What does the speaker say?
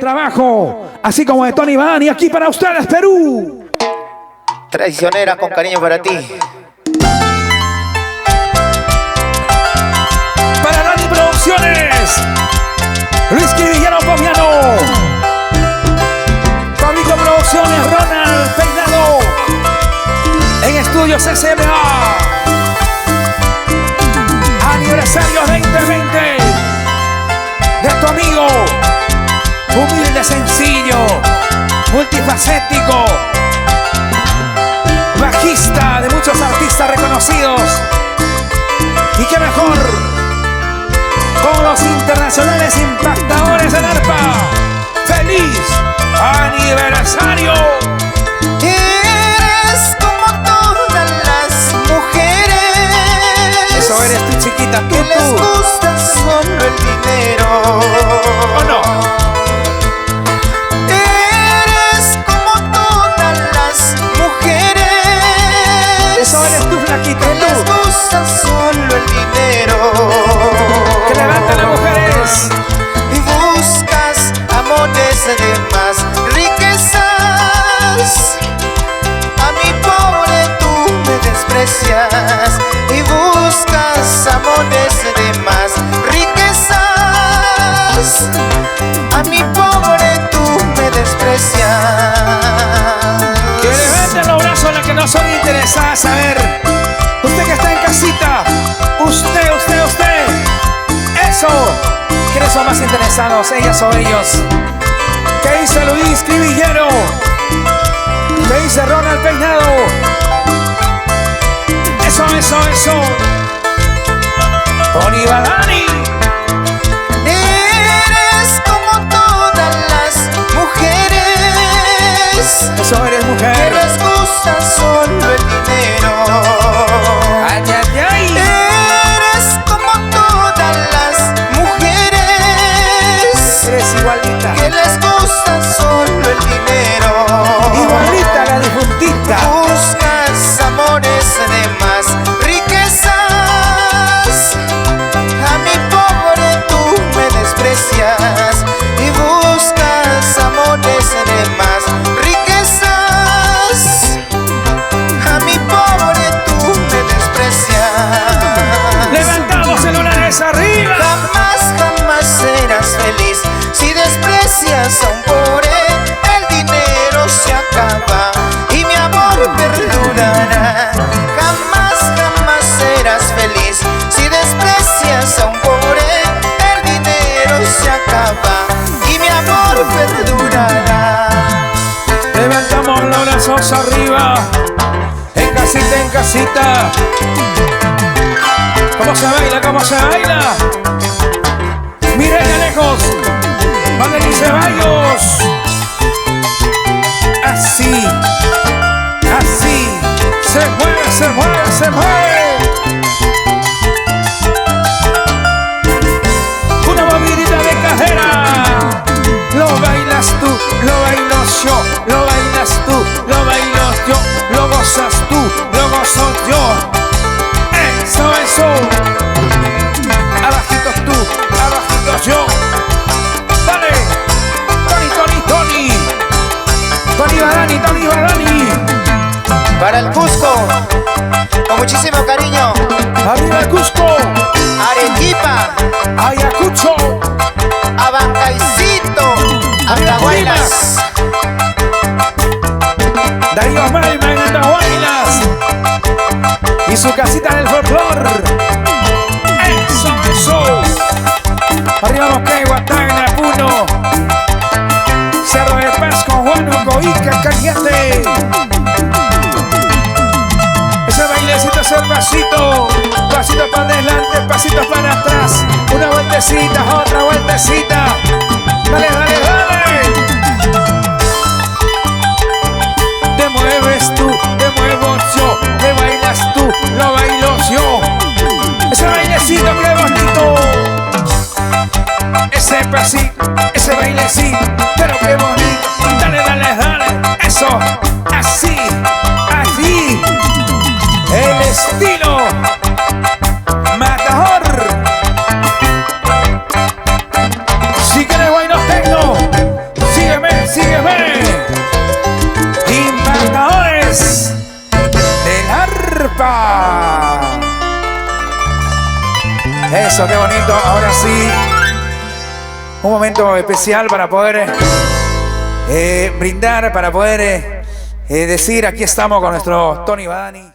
trabajo, así como de Tony Bani, aquí para ustedes, Perú. Traicionera con cariño para ti. Para Dani Producciones, Luis Quivillano Pomiano. Fabrico Producciones, Ronald Peinado. En Estudios SMA. Aniversario 2020 de tu amigo, humilde, sencillo, multifacético, bajista de muchos artistas reconocidos. Y qué mejor con los internacionales impactadores del arpa. ¡Feliz aniversario! Eres como todas las mujeres. Eso eres tú, chiquita, tú, que les gusta solo el dinero. ¿O no? Eres como todas las mujeres. Eso eres tú, flaquita, que les tú. gusta solo el dinero. Que levantan las mujeres. Y buscas amores de más riquezas. A mi pobre tú me desprecias. Y buscas amores de más riquezas. A mi pobre tú me desprecias. Que levanten los brazos a las que no son interesadas. A ver, usted que está en casita, usted. Eso. ¿Quiénes son más interesados, ellas o ellos? ¿Qué dice Luis Quivillero? ¿Qué dice Ronald Peinado? Eso. Tony Bani. Eres como todas las mujeres. Eso eres, Que mujer. les gusta solo el dinero. Ay. Eres como todas las mujeres. Eres igualita. Que les gusta solo el dinero. Igualita la difuntita. Buscas amores de más riquezas. A mi pobre tú me desprecias. Y buscas amores de más riquezas. A mi pobre tú me desprecias. Levantamos celulares arriba. Jamás serás feliz si desprecias a un pobre. El dinero se acaba y mi amor perdurará. Jamás serás feliz si desprecias a un pobre. El dinero se acaba y mi amor perdurará. Levantamos los brazos arriba. En casita. ¿Cómo se baila? Miren de lejos. Valen y Ceballos. Así. Se mueve. Una movidita de cadera. Lo bailas tú, lo bailo yo. Lo bailas tú, lo bailo yo. Lo gozas tú, lo gozo yo. Eso. Abajito tú, abajito yo. Dale. Tony Bani. Para el Cusco, con muchísimo cariño. Arriba el Cusco. Arequipa, Ayacucho. Abancaicito, Andahuaylas. Darío Malma en Andahuaylas. Y su casita del folclor. Eso. Arriba Moquegua, Tacna, Puno. Cerro de Paz con Huánuco, Ica, Cañete. Ese bailecito es el pasito. Pasito para adelante, pasito para atrás. Una vueltecita, otra vueltecita. Dale. Te mueves tú, te muevo yo. Te bailas tú, lo bailo yo. Ese bailecito, qué bonito. Ese pasito, ese bailecito, pero qué bonito. Dale. Eso, así. El estilo matador. Si quieres bailar tecno, ¡Epa! Eso, qué bonito. Ahora sí, un momento especial para poder brindar, para poder decir, aquí estamos con nuestro Tony Badani.